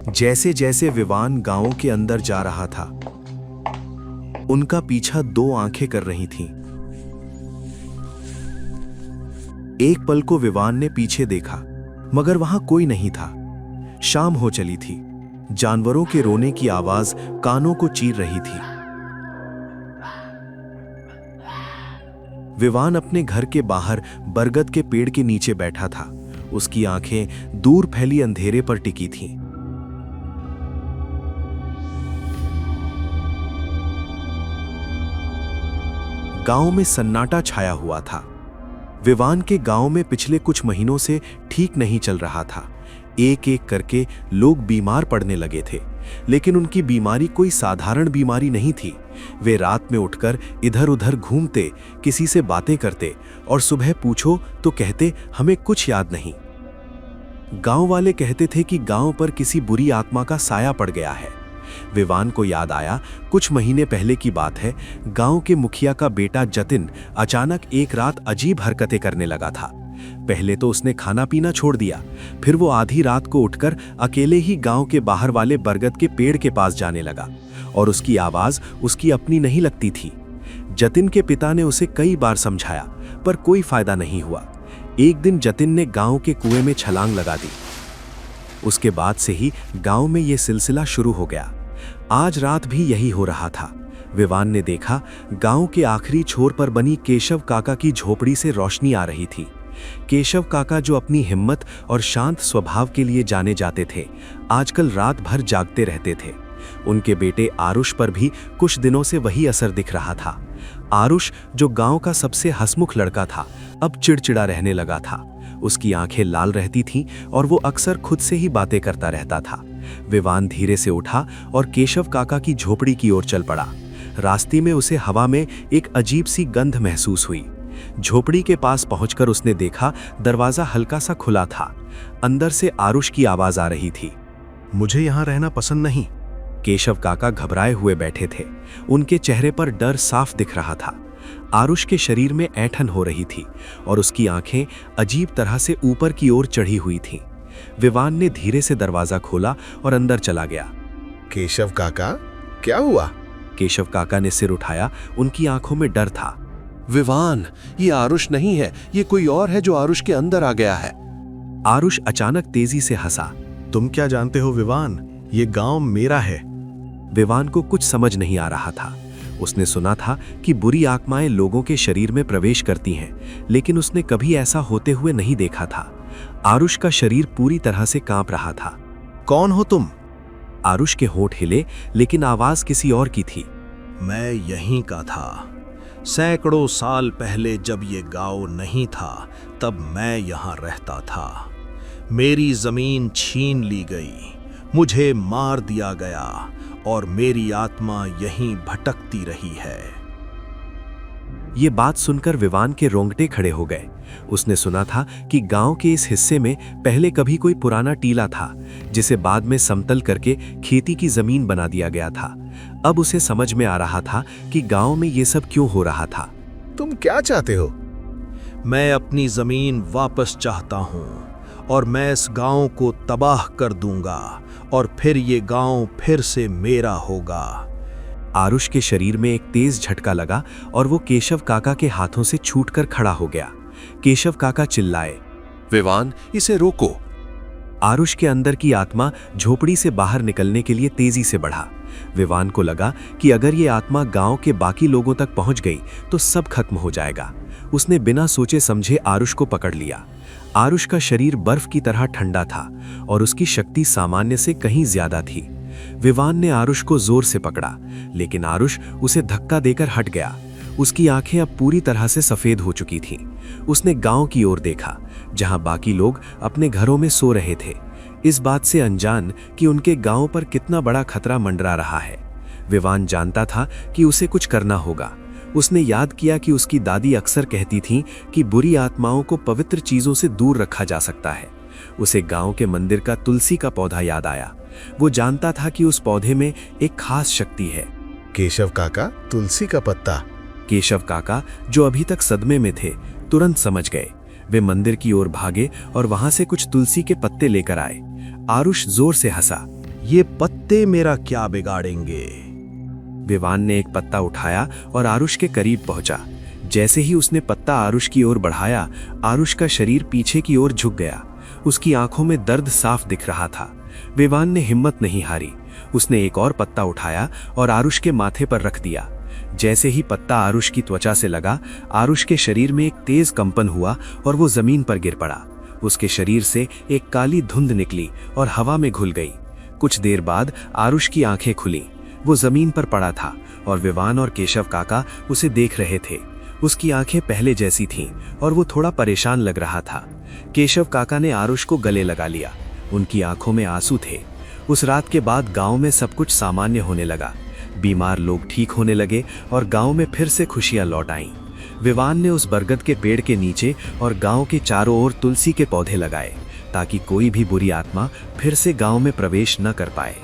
जैसे जैसे विवान गांव के अंदर जा रहा था, उनका पीछा दो आंखें कर रही थीं। एक पल को विवान ने पीछे देखा, मगर वहां कोई नहीं था। शाम हो चली थी। जानवरों के रोने की आवाज कानों को चीर रही थी। विवान अपने घर के बाहर बरगद के पेड़ के नीचे बैठा था। उसकी आंखें दूर फैली अंधेरे पर टिकी थीं। गांव में सन्नाटा छाया हुआ था। विवान के गांव में पिछले कुछ महीनों से ठीक नहीं चल रहा था। एक एक करके लोग बीमार पड़ने लगे थे, लेकिन उनकी बीमारी कोई साधारण बीमारी नहीं थी। वे रात में उठकर इधर उधर घूमते, किसी से बातें करते और सुबह पूछो तो कहते हमें कुछ याद नहीं। गांव वाले कहते थे कि गांव पर किसी बुरी आत्मा का साया पड़ गया है। विवान को याद आया, कुछ महीने पहले की बात है। गांव के मुखिया का बेटा जतिन अचानक एक रात अजीब हरकतें करने लगा था। पहले तो उसने खाना पीना छोड़ दिया, फिर वो आधी रात को उठकर अकेले ही गांव के बाहर वाले बरगद के पेड़ के पास जाने लगा, और उसकी आवाज उसकी अपनी नहीं लगती थी। जतिन के पिता ने उसे कई बार समझाया, पर कोई फायदा नहीं हुआ। एक दिन जतिन ने गांव के कुएं में छलांग लगा दी। उसके बाद से ही गांव में यह सिलसिला शुरू हो गया। आज रात भी यही हो रहा था। विवान ने देखा, गांव के आखिरी छोर पर बनी केशव काका की झोपड़ी से रोशनी आ रही थी। केशव काका, जो अपनी हिम्मत और शांत स्वभाव के लिए जाने जाते थे, आजकल रात भर जागते रहते थे। उनके बेटे आरुष पर भी कुछ दिनों से वही असर दिख रहा था। आरुष, जो गांव का सबसे हंसमुख लड़का था, अब चिड़चिड़ा रहने लगा था। उसकी आंखें लाल रहती थीं और वो अक्सर खुद से ही बातें करता रहता था। विवान धीरे से उठा और केशव काका की झोपड़ी की ओर चल पड़ा। रास्ते में उसे हवा में एक अजीब सी गंध महसूस हुई। झोपड़ी के पास पहुंचकर उसने देखा, दरवाजा हल्का सा खुला था। अंदर से आरुष की आवाज आ रही थी, मुझे यहां रहना पसंद नहीं। केशव काका घबराए हुए बैठे थे। उनके चेहरे पर डर साफ दिख रहा था। आरुष के शरीर में ऐंठन हो रही थी और उसकी आंखें अजीब तरह से ऊपर की ओर चढ़ी हुई थीं। विवान ने धीरे से दरवाजा खोला और अंदर चला गया। केशव काका, क्या हुआ? केशव काका ने सिर उठाया। उनकी आंखों में डर था। विवान, ये आरुष नहीं है, ये कोई और है जो आरुष के अंदर आ गया है। आरुष अचानक तेजी से हंसा। तुम क्या जानते हो विवान, ये गांव मेरा है। विवान को कुछ समझ नहीं आ रहा था। उसने सुना था कि बुरी आत्माएं लोगों के शरीर में प्रवेश करती हैं, लेकिन उसने कभी ऐसा होते हुए नहीं देखा था। आरुष का शरीर पूरी तरह से कांप रहा था। कौन हो तुम? आरुष के होंठ हिले, लेकिन आवाज किसी और की थी। मैं यहीं का था। सैकड़ों साल पहले जब ये गांव नहीं था, तब मैं यहाँ रहता था। मेरी जमीन छीन ली गई, मुझे मार दिया गया और मेरी आत्मा यहीं भटकती रही है। ये बात सुनकर विवान के रोंगटे खड़े हो गए। उसने सुना था कि गांव के इस हिस्से में पहले कभी कोई पुराना टीला था, जिसे बाद में समतल करके खेती की जमीन बना दिया गया था। अब उसे समझ में आ रहा था कि गांव में ये सब क्यों हो रहा था। तुम क्या चाहते हो? मैं अपनी जमीन वापस चाहता हूँ और मैं इस गांव को तबाह कर दूंगा और फिर ये गांव फिर से मेरा होगा। आरुष के शरीर में एक तेज झटका लगा और वो केशव काका के हाथों से छूटकर खड़ा हो गया। केशव काका चिल्लाए, विवान, इसे रोको। आरुष के अंदर की आत्मा झोपड़ी से बाहर निकलने के लिए तेजी से बढ़ा। विवान को लगा कि अगर ये आत्मा गांव के बाकी लोगों तक पहुंच गई तो सब खत्म हो जाएगा। उसने बिना सोचे समझे आरुष को पकड़ लिया। आरुष का शरीर बर्फ की तरह ठंडा था और उसकी शक्ति सामान्य से कहीं ज्यादा थी। विवान ने आरुष को जोर से पकड़ा, लेकिन आरुष उसे धक्का देकर हट गया। उसकी आंखें अब पूरी तरह से सफेद हो चुकी थीं। उसने गांव की ओर देखा, जहां बाकी लोग अपने घरों में सो रहे थे, इस बात से अनजान कि उनके गांव पर कितना बड़ा खतरा मंडरा रहा है। विवान जानता था कि उसे कुछ करना होगा। उसने याद किया कि उसकी दादी अक्सर कहती थीं कि बुरी आत्माओं को पवित्र चीजों से दूर रखा जा सकता है। उसे गांव के मंदिर का तुलसी का पौधा याद आया। वो जानता था कि उस पौधे में एक खास शक्ति है। केशव काका, तुलसी का पत्ता? केशव काका, जो अभी तक सदमे में थे, तुरंत समझ गए। वे मंदिर की ओर भागे और वहां से कुछ तुलसी के पत्ते लेकर आए। आरुष जोर से हंसा। ये पत्ते मेरा क्या बिगाड़ेंगे। विवान ने एक पत्ता उठाया और आरुष के करीब पहुंचा। जैसे ही उसने पत्ता आरुष की ओर बढ़ाया, आरुष का शरीर पीछे की ओर झुक गया। उसकी आंखों में दर्द साफ दिख रहा था। विवान ने हिम्मत नहीं हारी। उसने एक और पत्ता उठाया और आरुष के माथे पर रख दिया। जैसे ही पत्ता आरुष की त्वचा से लगा, आरुष के शरीर में एक तेज कंपन हुआ और वो जमीन पर गिर पड़ा। उसके शरीर से एक काली धुंध निकली और हवा में घुल गई। कुछ देर बाद आरुष की आंखें खुली। वो जमीन पर पड़ा था और विवान और केशव काका उसे देख रहे थे। उसकी आंखें पहले जैसी थीं और वो थोड़ा परेशान लग रहा था। केशव काका ने आरुष को गले लगा लिया। उनकी आंखों में आंसू थे। उस रात के बाद गांव में सब कुछ सामान्य होने लगा। बीमार लोग ठीक होने लगे और गांव में फिर से खुशियां लौट आईं। विवान ने उस बरगद के पेड़ के नीचे और गांव के चारों ओर तुलसी के पौधे लगाए ताकि कोई भी बुरी आत्मा फिर से गांव में प्रवेश न कर पाए।